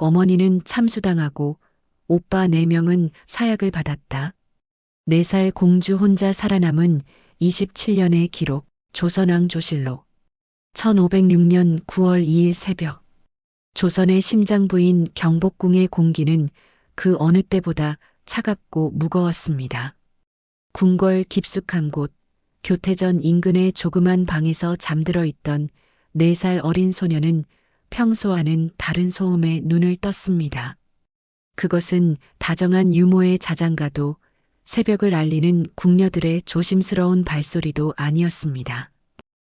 어머니는 참수당하고 오빠 4명은 사약을 받았다. 4살 공주 혼자 살아남은 27년의 기록, 조선왕조실록. 1506년 9월 2일 새벽. 조선의 심장부인 경복궁의 공기는 그 어느 때보다 차갑고 무거웠습니다. 궁궐 깊숙한 곳, 교태전 인근의 조그만 방에서 잠들어 있던 4살 어린 소녀는 평소와는 다른 소음에 눈을 떴습니다. 그것은 다정한 유모의 자장가도 새벽을 알리는 궁녀들의 조심스러운 발소리도 아니었습니다.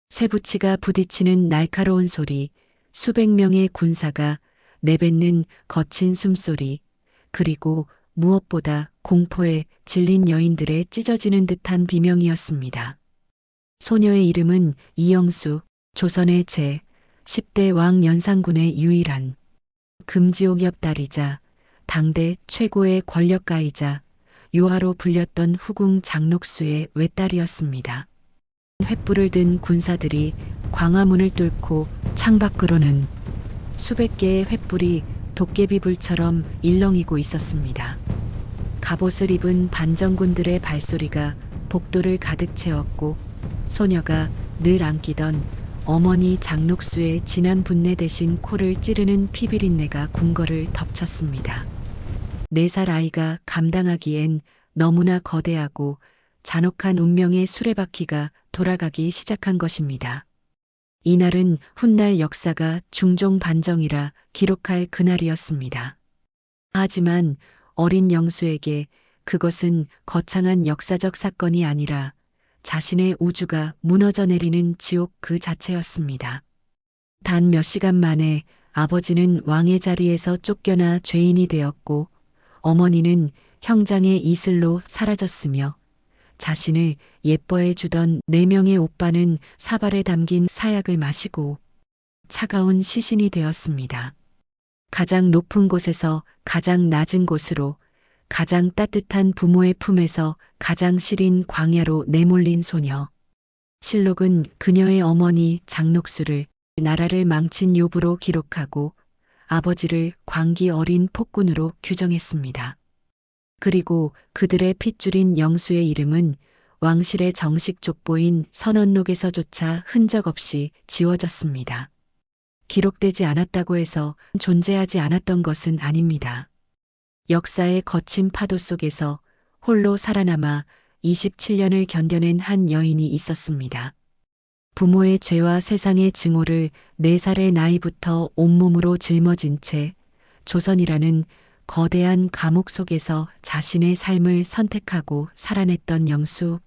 쇠붙이가 부딪히는 날카로운 소리, 수백 명의 군사가 내뱉는 거친 숨소리, 그리고 무엇보다 공포에 질린 여인들의 찢어지는 듯한 비명이었습니다. 소녀의 이름은 이영수, 조선의 제10대 왕 연산군의 유일한 금지옥엽 딸이자 당대 최고의 권력가이자 유아로 불렸던 후궁 장록수의 외딸이었습니다. 횃불을 든 군사들이 광화문을 뚫고 창밖으로는 수백 개의 횃불이 도깨비불처럼 일렁이고 있었습니다. 갑옷을 입은 반정군들의 발소리가 복도를 가득 채웠고 소녀가 늘 안기던 어머니 장록수의 진한 분내 대신 코를 찌르는 피비린내가 궁궐을 덮쳤습니다. 4살 아이가 감당하기엔 너무나 거대하고 잔혹한 운명의 수레바퀴가 돌아가기 시작한 것입니다. 이날은 훗날 역사가 중종 반정이라 기록할 그날이었습니다. 하지만 어린 영수에게 그것은 거창한 역사적 사건이 아니라 자신의 우주가 무너져 내리는 지옥 그 자체였습니다. 단 몇 시간 만에 아버지는 왕의 자리에서 쫓겨나 죄인이 되었고 어머니는 형장의 이슬로 사라졌으며 자신을 예뻐해 주던 4명의 오빠는 사발에 담긴 사약을 마시고 차가운 시신이 되었습니다. 가장 높은 곳에서 가장 낮은 곳으로, 가장 따뜻한 부모의 품에서 가장 시린 광야로 내몰린 소녀. 실록은 그녀의 어머니 장록수를 나라를 망친 요부로 기록하고 아버지를 광기 어린 폭군으로 규정했습니다. 그리고 그들의 핏줄인 영수의 이름은 왕실의 정식 족보인 선언록에서조차 흔적 없이 지워졌습니다. 기록되지 않았다고 해서 존재하지 않았던 것은 아닙니다. 역사의 거친 파도 속에서 홀로 살아남아 27년을 견뎌낸 한 여인이 있었습니다. 부모의 죄와 세상의 증오를 4살의 나이부터 온몸으로 짊어진 채 조선이라는 거대한 감옥 속에서 자신의 삶을 선택하고 살아냈던 영수.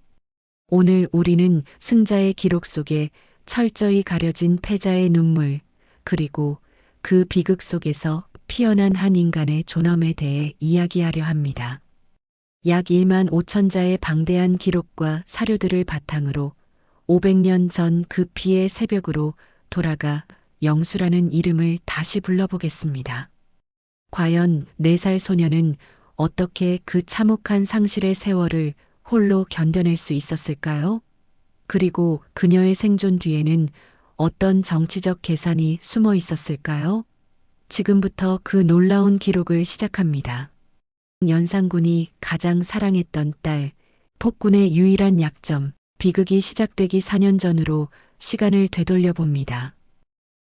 오늘 우리는 승자의 기록 속에 철저히 가려진 패자의 눈물, 그리고 그 비극 속에서 피어난 한 인간의 존엄에 대해 이야기하려 합니다. 약 1만 5천 자의 방대한 기록과 사료들을 바탕으로 500년 전 그 피의 새벽으로 돌아가 영수라는 이름을 다시 불러보겠습니다. 과연 4살 소녀는 어떻게 그 참혹한 상실의 세월을 홀로 견뎌낼 수 있었을까요? 그리고 그녀의 생존 뒤에는 어떤 정치적 계산이 숨어 있었을까요? 지금부터 그 놀라운 기록을 시작합니다. 연산군이 가장 사랑했던 딸, 폭군의 유일한 약점, 비극이 시작되기 4년 전으로 시간을 되돌려 봅니다.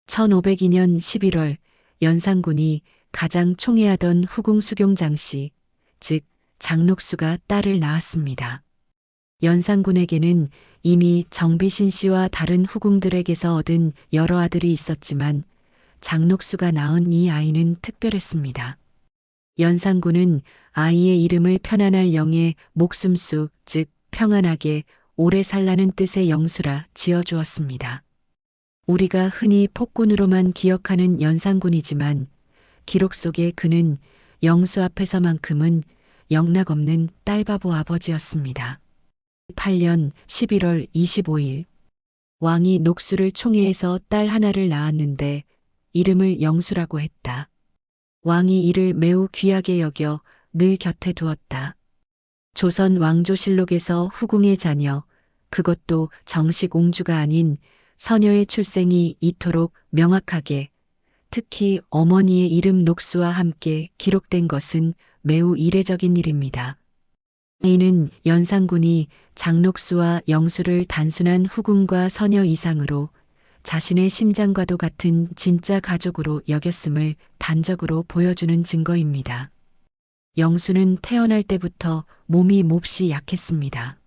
1502년 11월 연산군이 가장 총애하던 후궁 수경장 씨, 즉 장록수가 딸을 낳았습니다. 연산군에게는 이미 정비신 씨와 다른 후궁들에게서 얻은 여러 아들이 있었지만 장록수가 낳은 이 아이는 특별했습니다. 연산군은 아이의 이름을 편안할 영의 목숨수, 즉 평안하게 오래 살라는 뜻의 영수라 지어주었습니다. 우리가 흔히 폭군으로만 기억하는 연산군이지만 기록 속에 그는 영수 앞에서만큼은 영락없는 딸바보 아버지였습니다. 8년 11월 25일 왕이 녹수를 총애해서 딸 하나를 낳았는데 이름을 영수라고 했다. 왕이 이를 매우 귀하게 여겨 늘 곁에 두었다. 조선 왕조실록에서 후궁의 자녀, 그것도 정식 옹주가 아닌 서녀의 출생이 이토록 명확하게, 특히 어머니의 이름 녹수와 함께 기록된 것은 매우 이례적인 일입니다. 이는 연산군이 장녹수와 영수를 단순한 후궁과 서녀 이상으로 자신의 심장과도 같은 진짜 가족으로 여겼음을 단적으로 보여주는 증거입니다. 영수는 태어날 때부터 몸이 몹시 약했습니다.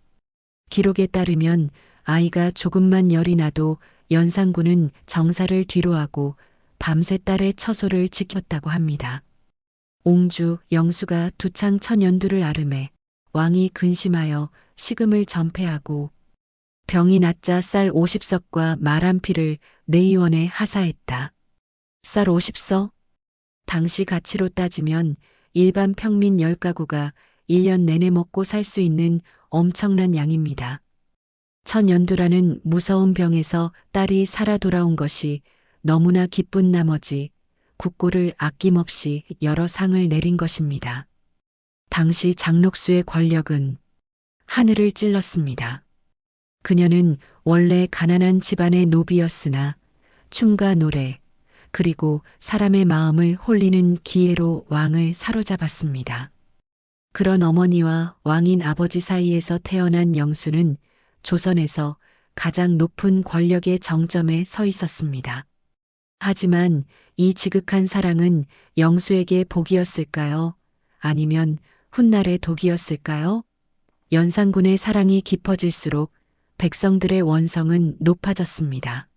기록에 따르면 아이가 조금만 열이 나도 연산군은 정사를 뒤로하고 밤새 딸의 처소를 지켰다고 합니다. 옹주 영수가 두창 천연두를 앓음에 왕이 근심하여 식음을 전폐하고 병이 낫자 쌀 50석과 말 한 피를 내의원에 하사했다. 쌀 50석? 당시 가치로 따지면 일반 평민 10가구가 1년 내내 먹고 살 수 있는 엄청난 양입니다. 천연두라는 무서운 병에서 딸이 살아 돌아온 것이 너무나 기쁜 나머지 국고를 아낌없이 여러 상을 내린 것입니다. 당시 장녹수의 권력은 하늘을 찔렀습니다. 그녀는 원래 가난한 집안의 노비였으나 춤과 노래 그리고 사람의 마음을 홀리는 기회로 왕을 사로잡았습니다. 그런 어머니와 왕인 아버지 사이에서 태어난 영수는 조선에서 가장 높은 권력의 정점에 서 있었습니다. 하지만 이 지극한 사랑은 영수에게 복이었을까요? 아니면 훗날의 독이었을까요? 연산군의 사랑이 깊어질수록 백성들의 원성은 높아졌습니다.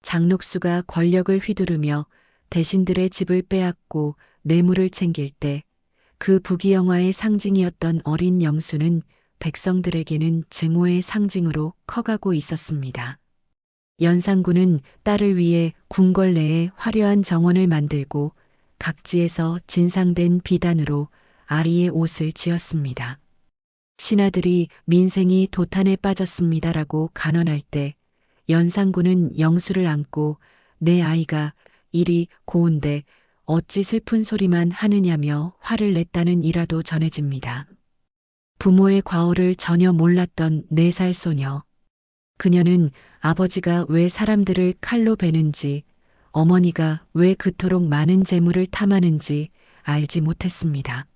장녹수가 권력을 휘두르며 대신들의 집을 빼앗고 뇌물을 챙길 때 그 부귀영화의 상징이었던 어린 영수는 백성들에게는 증오의 상징으로 커가고 있었습니다. 연산군은 딸을 위해 궁궐 내에 화려한 정원을 만들고 각지에서 진상된 비단으로 아이의 옷을 지었습니다. 신하들이 민생이 도탄에 빠졌습니다라고 간언할 때 연산군은 영수를 안고 내 아이가 이리 고운데 어찌 슬픈 소리만 하느냐며 화를 냈다는 일화도 전해집니다. 부모의 과오를 전혀 몰랐던 4살 소녀. 그녀는 아버지가 왜 사람들을 칼로 베는지, 어머니가 왜 그토록 많은 재물을 탐하는지 알지 못했습니다.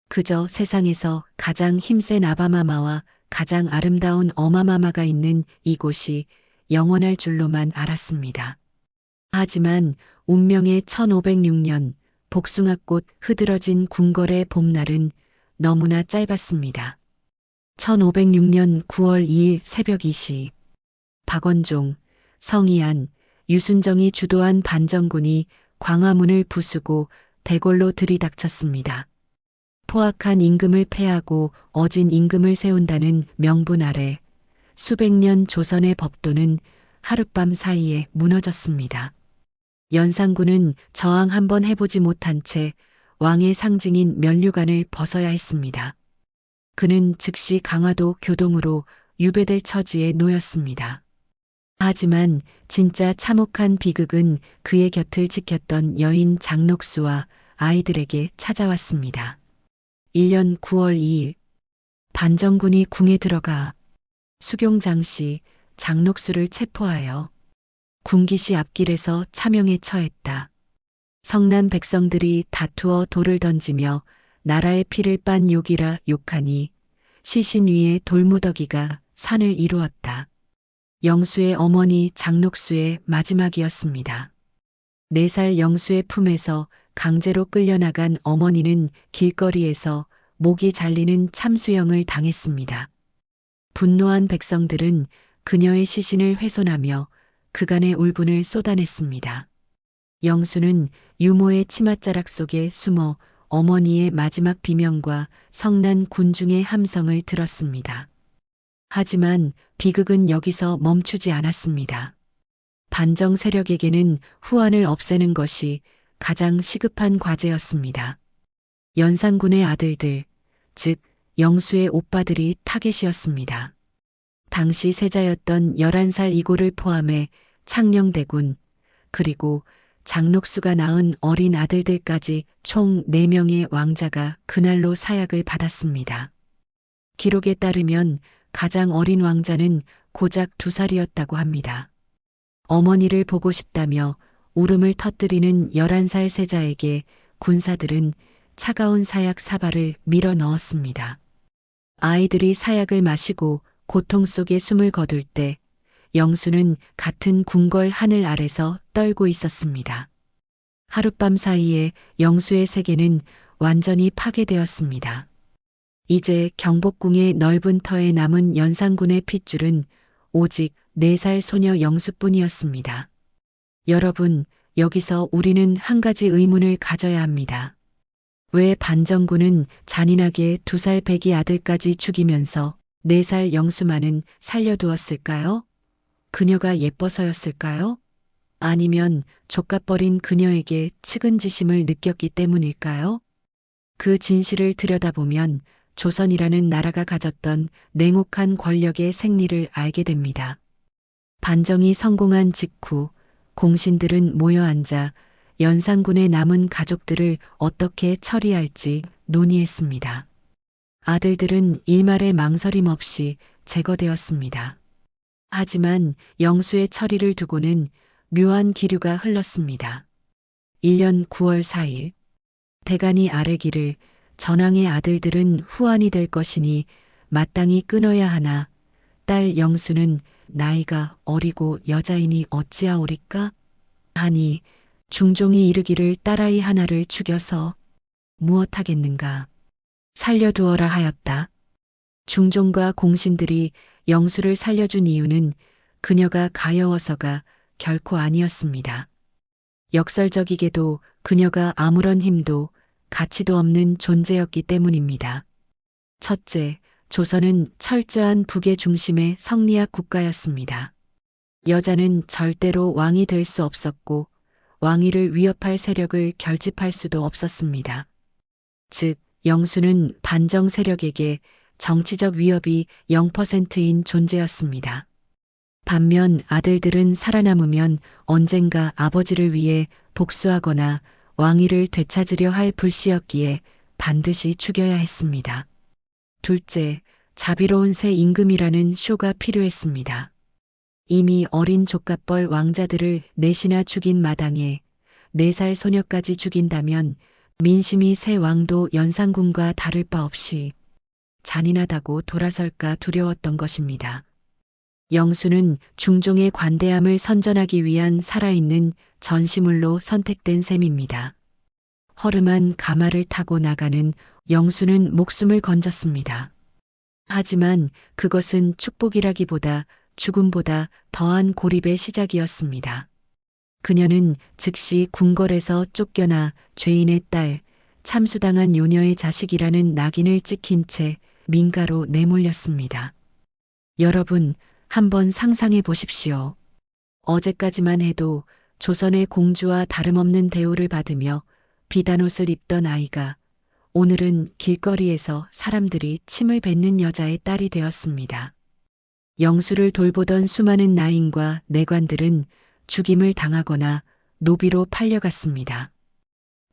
그저 세상에서 가장 힘센 아바마마와 가장 아름다운 어마마마가 있는 이곳이 영원할 줄로만 알았습니다. 하지만 운명의 1506년 복숭아꽃 흐드러진 궁궐의 봄날은 너무나 짧았습니다. 1506년 9월 2일 새벽 2시 박원종, 성이안, 유순정이 주도한 반정군이 광화문을 부수고 대궐로 들이닥쳤습니다. 포악한 임금을 폐하고 어진 임금을 세운다는 명분 아래 수백 년 조선의 법도는 하룻밤 사이에 무너졌습니다. 연산군은 저항 한번 해보지 못한 채 왕의 상징인 면류관을 벗어야 했습니다. 그는 즉시 강화도 교동으로 유배될 처지에 놓였습니다. 하지만 진짜 참혹한 비극은 그의 곁을 지켰던 여인 장녹수와 아이들에게 찾아왔습니다. 1년 9월 2일 반정군이 궁에 들어가 수경장씨 장녹수를 체포하여 군기시 앞길에서 차명에 처했다. 성난 백성들이 다투어 돌을 던지며 나라의 피를 빤 욕이라 욕하니 시신 위에 돌무더기가 산을 이루었다. 영수의 어머니 장녹수의 마지막이었습니다. 4살 영수의 품에서 강제로 끌려나간 어머니는 길거리에서 목이 잘리는 참수형을 당했습니다. 분노한 백성들은 그녀의 시신을 훼손하며 그간의 울분을 쏟아냈습니다. 영수는 유모의 치맛자락 속에 숨어 어머니의 마지막 비명과 성난 군중의 함성을 들었습니다. 하지만 비극은 여기서 멈추지 않았습니다. 반정 세력에게는 후환을 없애는 것이 가장 시급한 과제였습니다. 연산군의 아들들, 즉 영수의 오빠들이 타겟이었습니다. 당시 세자였던 11살 이고를 포함해 창녕대군, 그리고 장녹수가 낳은 어린 아들들까지 총 4명의 왕자가 그날로 사약을 받았습니다. 기록에 따르면 가장 어린 왕자는 고작 2살이었다고 합니다. 어머니를 보고 싶다며 울음을 터뜨리는 11살 세자에게 군사들은 차가운 사약 사발을 밀어 넣었습니다. 아이들이 사약을 마시고 고통 속에 숨을 거둘 때 영수는 같은 궁궐 하늘 아래서 떨고 있었습니다. 하룻밤 사이에 영수의 세계는 완전히 파괴되었습니다. 이제 경복궁의 넓은 터에 남은 연산군의 핏줄은 오직 4살 소녀 영수뿐이었습니다. 여러분, 여기서 우리는 한 가지 의문을 가져야 합니다. 왜 반정군은 잔인하게 2살 배기 아들까지 죽이면서 4살 영수만은 살려두었을까요? 그녀가 예뻐서였을까요? 아니면 족같버린 그녀에게 측은지심을 느꼈기 때문일까요? 그 진실을 들여다보면 조선이라는 나라가 가졌던 냉혹한 권력의 생리를 알게 됩니다. 반정이 성공한 직후 공신들은 모여 앉아 연산군의 남은 가족들을 어떻게 처리할지 논의했습니다. 아들들은 일말의 망설임 없이 제거되었습니다. 하지만 영수의 처리를 두고는 묘한 기류가 흘렀습니다. 1년 9월 4일 대간이 아뢰기를 전왕의 아들들은 후환이 될 것이니 마땅히 끊어야 하나 딸 영수는 나이가 어리고 여자이니 어찌하오리까? 하니 중종이 이르기를 딸아이 하나를 죽여서 무엇하겠는가? 살려두어라 하였다. 중종과 공신들이 영수를 살려준 이유는 그녀가 가여워서가 결코 아니었습니다. 역설적이게도 그녀가 아무런 힘도 가치도 없는 존재였기 때문입니다. 첫째, 조선은 철저한 북의 중심의 성리학 국가였습니다. 여자는 절대로 왕이 될 수 없었고 왕위를 위협할 세력을 결집할 수도 없었습니다. 즉, 영수는 반정 세력에게 정치적 위협이 0%인 존재였습니다. 반면 아들들은 살아남으면 언젠가 아버지를 위해 복수하거나 왕위를 되찾으려 할 불씨였기에 반드시 죽여야 했습니다. 둘째, 자비로운 새 임금이라는 쇼가 필요했습니다. 이미 어린 족갓벌 왕자들을 넷이나 죽인 마당에 4살 소녀까지 죽인다면 민심이 새 왕도 연산군과 다를 바 없이 잔인하다고 돌아설까 두려웠던 것입니다. 영수는 중종의 관대함을 선전하기 위한 살아있는 전시물로 선택된 셈입니다. 허름한 가마를 타고 나가는 영수는 목숨을 건졌습니다. 하지만 그것은 축복이라기보다 죽음보다 더한 고립의 시작이었습니다. 그녀는 즉시 궁궐에서 쫓겨나 죄인의 딸, 참수당한 요녀의 자식이라는 낙인을 찍힌 채 민가로 내몰렸습니다. 여러분, 한번 상상해 보십시오. 어제까지만 해도 조선의 공주와 다름없는 대우를 받으며 비단옷을 입던 아이가 오늘은 길거리에서 사람들이 침을 뱉는 여자의 딸이 되었습니다. 영수를 돌보던 수많은 나인과 내관들은 죽임을 당하거나 노비로 팔려갔습니다.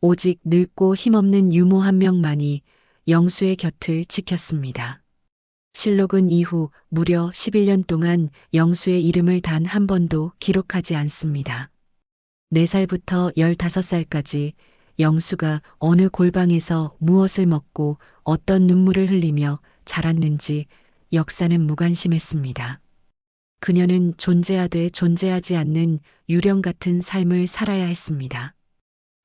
오직 늙고 힘없는 유모 한 명만이 영수의 곁을 지켰습니다. 실록은 이후 무려 11년 동안 영수의 이름을 단 한 번도 기록하지 않습니다. 4살부터 15살까지 영수가 어느 골방에서 무엇을 먹고 어떤 눈물을 흘리며 자랐는지 역사는 무관심했습니다. 그녀는 존재하되 존재하지 않는 유령 같은 삶을 살아야 했습니다.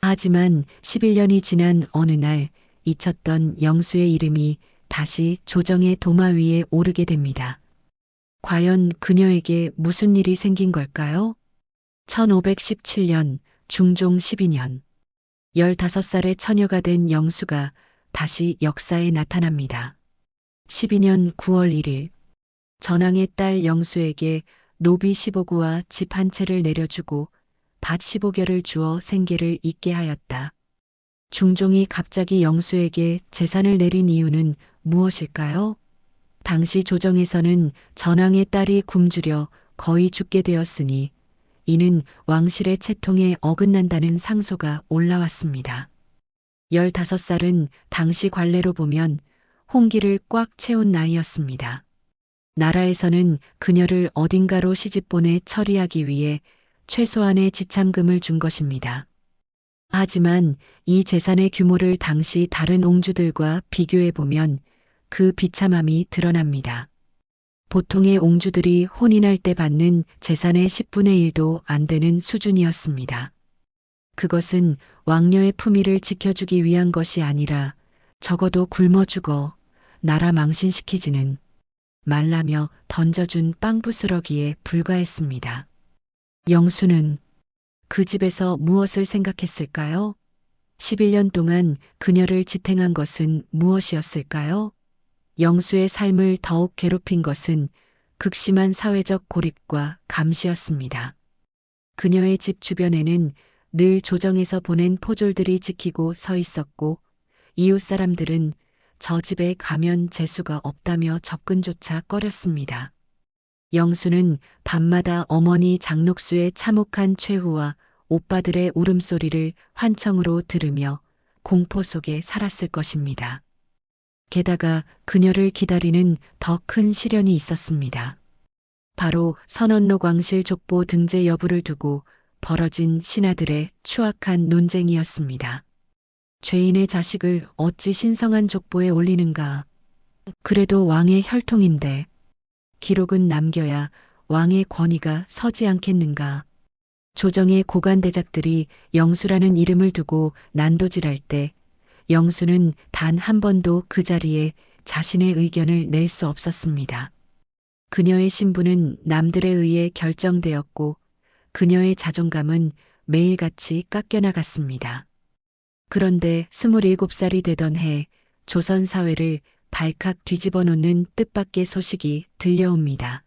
하지만 11년이 지난 어느 날 잊혔던 영수의 이름이 다시 조정의 도마 위에 오르게 됩니다. 과연 그녀에게 무슨 일이 생긴 걸까요? 1517년 중종 12년 15살의 처녀가 된 영수가 다시 역사에 나타납니다. 12년 9월 1일 전왕의 딸 영수에게 노비 15구와 집 한 채를 내려주고 밭 15겨를 주어 생계를 잇게 하였다. 중종이 갑자기 영수에게 재산을 내린 이유는 무엇일까요? 당시 조정에서는 전왕의 딸이 굶주려 거의 죽게 되었으니 이는 왕실의 채통에 어긋난다는 상소가 올라왔습니다. 15살은 당시 관례로 보면 홍기를 꽉 채운 나이였습니다. 나라에서는 그녀를 어딘가로 시집보내 처리하기 위해 최소한의 지참금을 준 것입니다. 하지만 이 재산의 규모를 당시 다른 옹주들과 비교해보면 그 비참함이 드러납니다. 보통의 옹주들이 혼인할 때 받는 재산의 10분의 1도 안 되는 수준이었습니다. 그것은 왕녀의 품위를 지켜주기 위한 것이 아니라 적어도 굶어 죽어 나라 망신시키지는 말라며 던져준 빵부스러기에 불과했습니다. 영수는 그 집에서 무엇을 생각했을까요? 11년 동안 그녀를 지탱한 것은 무엇이었을까요? 영수의 삶을 더욱 괴롭힌 것은 극심한 사회적 고립과 감시였습니다. 그녀의 집 주변에는 늘 조정에서 보낸 포졸들이 지키고 서 있었고 이웃 사람들은 저 집에 가면 재수가 없다며 접근조차 꺼렸습니다. 영수는 밤마다 어머니 장록수의 참혹한 최후와 오빠들의 울음소리를 환청으로 들으며 공포 속에 살았을 것입니다. 게다가 그녀를 기다리는 더 큰 시련이 있었습니다. 바로 선원로 광실 족보 등재 여부를 두고 벌어진 신하들의 추악한 논쟁이었습니다. 죄인의 자식을 어찌 신성한 족보에 올리는가? 그래도 왕의 혈통인데 기록은 남겨야 왕의 권위가 서지 않겠는가? 조정의 고관대작들이 영수라는 이름을 두고 난도질할 때 영수는 단 한 번도 그 자리에 자신의 의견을 낼 수 없었습니다. 그녀의 신분은 남들에 의해 결정되었고 그녀의 자존감은 매일같이 깎여나갔습니다. 그런데 27살이 되던 해 조선 사회를 발칵 뒤집어 놓는 뜻밖의 소식이 들려옵니다.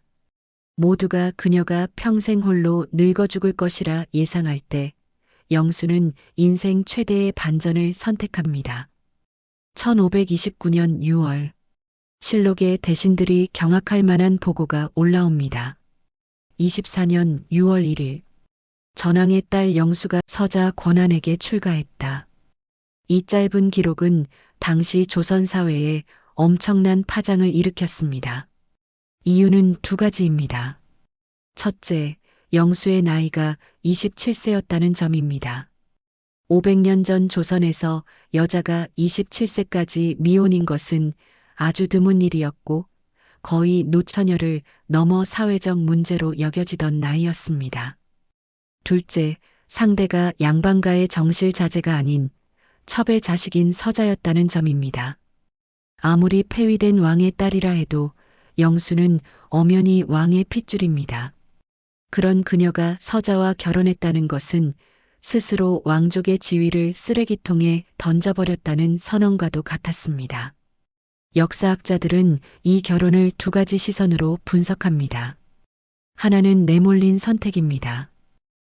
모두가 그녀가 평생 홀로 늙어 죽을 것이라 예상할 때 영수는 인생 최대의 반전을 선택합니다. 1529년 6월 실록에 대신들이 경악할 만한 보고가 올라옵니다. 24년 6월 1일 전왕의 딸 영수가 서자 권한에게 출가했다. 이 짧은 기록은 당시 조선 사회에 엄청난 파장을 일으켰습니다. 이유는 두 가지입니다. 첫째, 영수의 나이가 27세였다는 점입니다. 500년 전 조선에서 여자가 27세까지 미혼인 것은 아주 드문 일이었고 거의 노처녀를 넘어 사회적 문제로 여겨지던 나이였습니다. 둘째, 상대가 양반가의 정실자제가 아닌 첩의 자식인 서자였다는 점입니다. 아무리 폐위된 왕의 딸이라 해도 영수는 엄연히 왕의 핏줄입니다. 그런 그녀가 서자와 결혼했다는 것은 스스로 왕족의 지위를 쓰레기통에 던져버렸다는 선언과도 같았습니다. 역사학자들은 이 결혼을 두 가지 시선으로 분석합니다. 하나는 내몰린 선택입니다.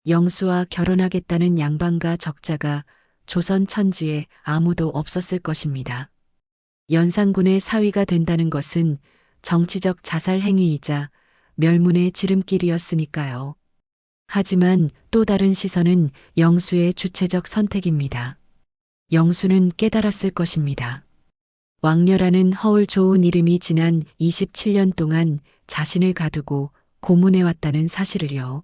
영수와 결혼하겠다는 양반과 적자가 조선 천지에 아무도 없었을 것입니다. 연산군의 사위가 된다는 것은 정치적 자살 행위이자 멸문의 지름길이었으니까요. 하지만 또 다른 시선은 영수의 주체적 선택입니다. 영수는 깨달았을 것입니다. 왕녀라는 허울 좋은 이름이 지난 27년 동안 자신을 가두고 고문해왔다는 사실을요.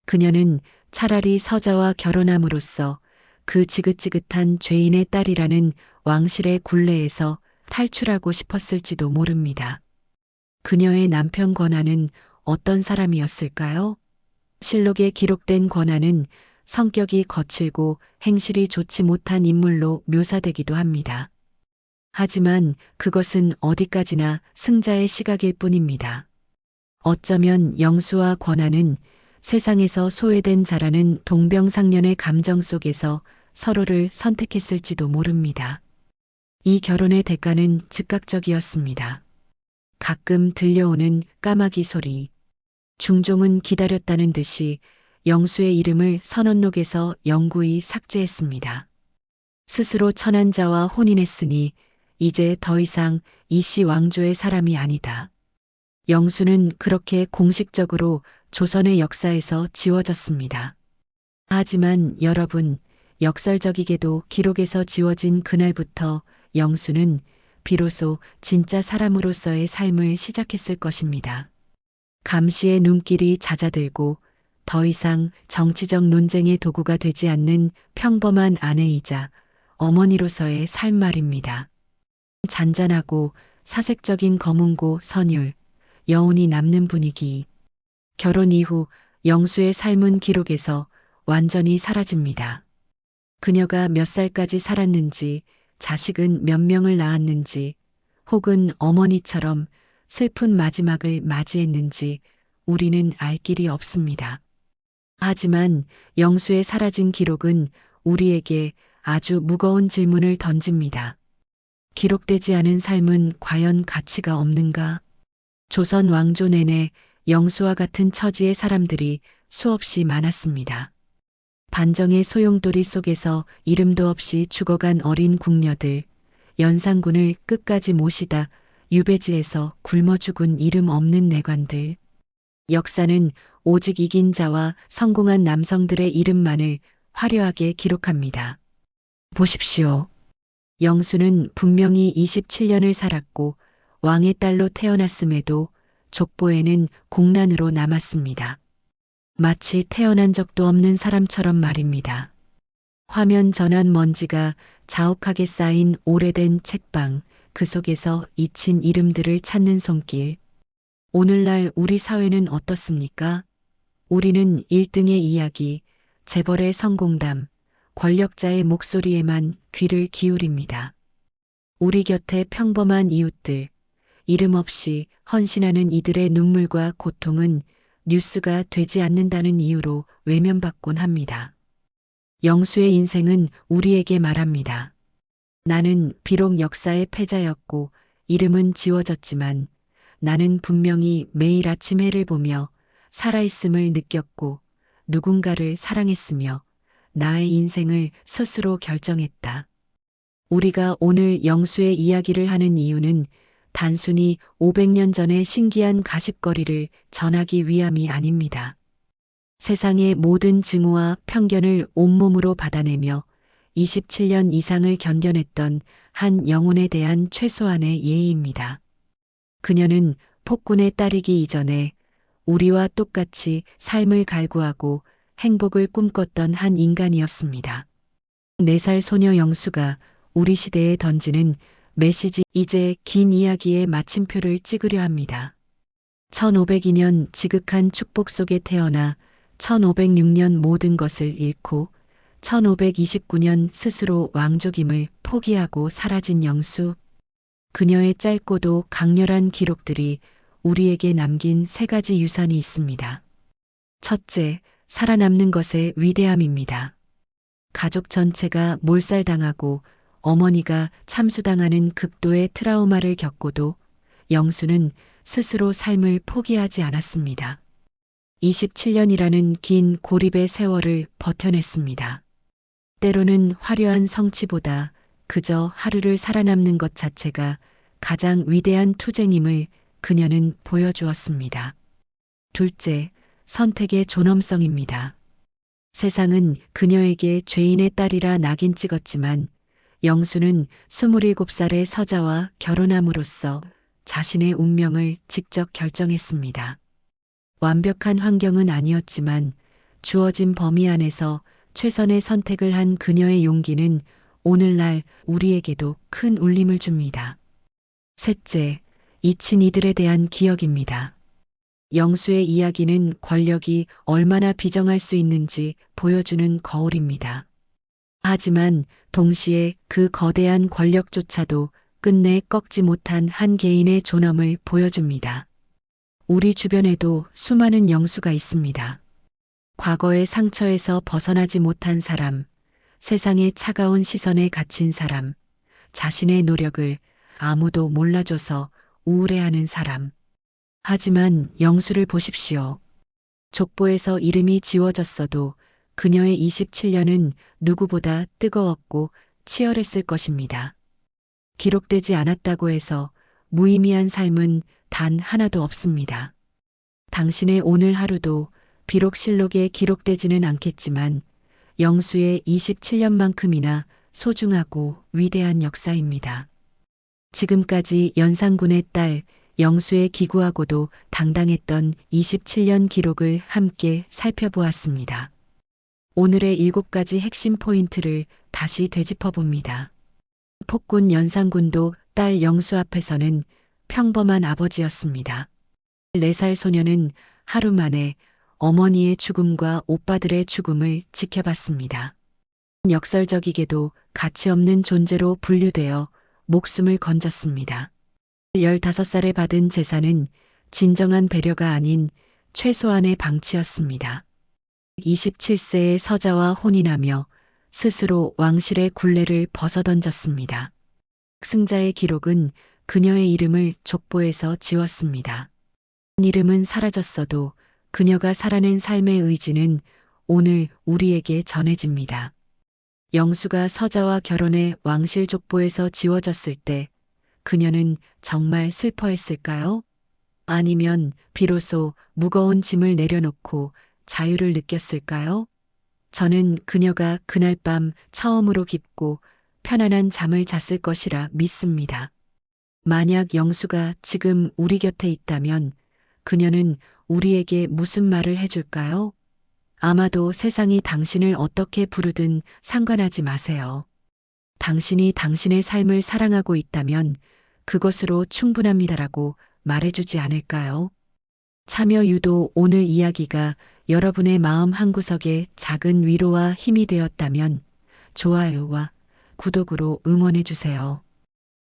그녀는 차라리 서자와 결혼함으로써 그 지긋지긋한 죄인의 딸이라는 왕실의 굴레에서 탈출하고 싶었을지도 모릅니다. 그녀의 남편 권한은 어떤 사람이었을까요? 실록에 기록된 권한은 성격이 거칠고 행실이 좋지 못한 인물로 묘사되기도 합니다. 하지만 그것은 어디까지나 승자의 시각일 뿐입니다. 어쩌면 영수와 권한은 세상에서 소외된 자라는 동병상련의 감정 속에서 서로를 선택했을지도 모릅니다. 이 결혼의 대가는 즉각적이었습니다. 가끔 들려오는 까마귀 소리. 중종은 기다렸다는 듯이 영수의 이름을 선언록에서 영구히 삭제했습니다. 스스로 천한 자와 혼인했으니 이제 더 이상 이씨 왕조의 사람이 아니다. 영수는 그렇게 공식적으로 조선의 역사에서 지워졌습니다. 하지만 여러분, 역설적이게도 기록에서 지워진 그날부터 영수는 비로소 진짜 사람으로서의 삶을 시작했을 것입니다. 감시의 눈길이 잦아들고 더 이상 정치적 논쟁의 도구가 되지 않는 평범한 아내이자 어머니로서의 삶 말입니다. 잔잔하고 사색적인 검은고 선율, 여운이 남는 분위기. 결혼 이후 영수의 삶은 기록에서 완전히 사라집니다. 그녀가 몇 살까지 살았는지, 자식은 몇 명을 낳았는지, 혹은 어머니처럼 슬픈 마지막을 맞이했는지 우리는 알 길이 없습니다. 하지만 영수의 사라진 기록은 우리에게 아주 무거운 질문을 던집니다. 기록되지 않은 삶은 과연 가치가 없는가? 조선 왕조 내내 영수와 같은 처지의 사람들이 수없이 많았습니다. 반정의 소용돌이 속에서 이름도 없이 죽어간 어린 궁녀들, 연산군을 끝까지 모시다 유배지에서 굶어 죽은 이름 없는 내관들. 역사는 오직 이긴 자와 성공한 남성들의 이름만을 화려하게 기록합니다. 보십시오. 영수는 분명히 27년을 살았고 왕의 딸로 태어났음에도 족보에는 공란으로 남았습니다. 마치 태어난 적도 없는 사람처럼 말입니다. 화면 전환 먼지가 자욱하게 쌓인 오래된 책방, 그 속에서 잊힌 이름들을 찾는 손길. 오늘날 우리 사회는 어떻습니까? 우리는 1등의 이야기, 재벌의 성공담, 권력자의 목소리에만 귀를 기울입니다. 우리 곁에 평범한 이웃들, 이름 없이 헌신하는 이들의 눈물과 고통은 뉴스가 되지 않는다는 이유로 외면받곤 합니다. 영수의 인생은 우리에게 말합니다. 나는 비록 역사의 패자였고 이름은 지워졌지만 나는 분명히 매일 아침 해를 보며 살아있음을 느꼈고 누군가를 사랑했으며 나의 인생을 스스로 결정했다. 우리가 오늘 영수의 이야기를 하는 이유는 단순히 500년 전의 신기한 가십거리를 전하기 위함이 아닙니다. 세상의 모든 증오와 편견을 온몸으로 받아내며 27년 이상을 견뎌냈던 한 영혼에 대한 최소한의 예의입니다. 그녀는 폭군의 딸이기 이전에 우리와 똑같이 삶을 갈구하고 행복을 꿈꿨던 한 인간이었습니다. 4살 소녀 영수가 우리 시대에 던지는 메시지, 이제 긴 이야기의 마침표를 찍으려 합니다. 1502년 지극한 축복 속에 태어나 1506년 모든 것을 잃고 1529년 스스로 왕족임을 포기하고 사라진 영수. 그녀의 짧고도 강렬한 기록들이 우리에게 남긴 3가지 유산이 있습니다. 첫째, 살아남는 것의 위대함입니다. 가족 전체가 몰살당하고 어머니가 참수당하는 극도의 트라우마를 겪고도 영수는 스스로 삶을 포기하지 않았습니다. 27년이라는 긴 고립의 세월을 버텨냈습니다. 때로는 화려한 성취보다 그저 하루를 살아남는 것 자체가 가장 위대한 투쟁임을 그녀는 보여주었습니다. 둘째, 선택의 존엄성입니다. 세상은 그녀에게 죄인의 딸이라 낙인 찍었지만 영수는 27살의 서자와 결혼함으로써 자신의 운명을 직접 결정했습니다. 완벽한 환경은 아니었지만 주어진 범위 안에서 최선의 선택을 한 그녀의 용기는 오늘날 우리에게도 큰 울림을 줍니다. 셋째, 잊힌 이들에 대한 기억입니다. 영수의 이야기는 권력이 얼마나 비정할 수 있는지 보여주는 거울입니다. 하지만 동시에 그 거대한 권력조차도 끝내 꺾지 못한 한 개인의 존엄을 보여줍니다. 우리 주변에도 수많은 영수가 있습니다. 과거의 상처에서 벗어나지 못한 사람, 세상의 차가운 시선에 갇힌 사람, 자신의 노력을 아무도 몰라줘서 우울해하는 사람. 하지만 영수를 보십시오. 족보에서 이름이 지워졌어도 그녀의 27년은 누구보다 뜨거웠고 치열했을 것입니다. 기록되지 않았다고 해서 무의미한 삶은 단 하나도 없습니다. 당신의 오늘 하루도 비록 실록에 기록되지는 않겠지만 영수의 27년만큼이나 소중하고 위대한 역사입니다. 지금까지 연산군의 딸, 영수의 기구하고도 당당했던 27년 기록을 함께 살펴보았습니다. 오늘의 7가지 핵심 포인트를 다시 되짚어 봅니다. 폭군 연산군도 딸 영수 앞에서는 평범한 아버지였습니다. 4살 소녀는 하루 만에 어머니의 죽음과 오빠들의 죽음을 지켜봤습니다. 역설적이게도 가치 없는 존재로 분류되어 목숨을 건졌습니다. 15살에 받은 재산은 진정한 배려가 아닌 최소한의 방치였습니다. 27세의 서자와 혼인하며 스스로 왕실의 굴레를 벗어던졌습니다. 승자의 기록은 그녀의 이름을 족보에서 지웠습니다. 이름은 사라졌어도 그녀가 살아낸 삶의 의지는 오늘 우리에게 전해집니다. 영수가 서자와 결혼해 왕실 족보에서 지워졌을 때 그녀는 정말 슬퍼했을까요? 아니면 비로소 무거운 짐을 내려놓고 자유를 느꼈을까요? 저는 그녀가 그날 밤 처음으로 깊고 편안한 잠을 잤을 것이라 믿습니다. 만약 영수가 지금 우리 곁에 있다면 그녀는 우리에게 무슨 말을 해줄까요? 아마도 세상이 당신을 어떻게 부르든 상관하지 마세요. 당신이 당신의 삶을 사랑하고 있다면 그것으로 충분합니다라고 말해주지 않을까요? 참여 유도 오늘 이야기가 여러분의 마음 한구석에 작은 위로와 힘이 되었다면 좋아요와 구독으로 응원해주세요.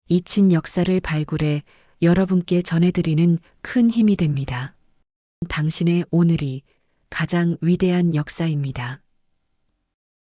잊힌 역사를 발굴해 여러분께 전해드리는 큰 힘이 됩니다. 당신의 오늘이 가장 위대한 역사입니다.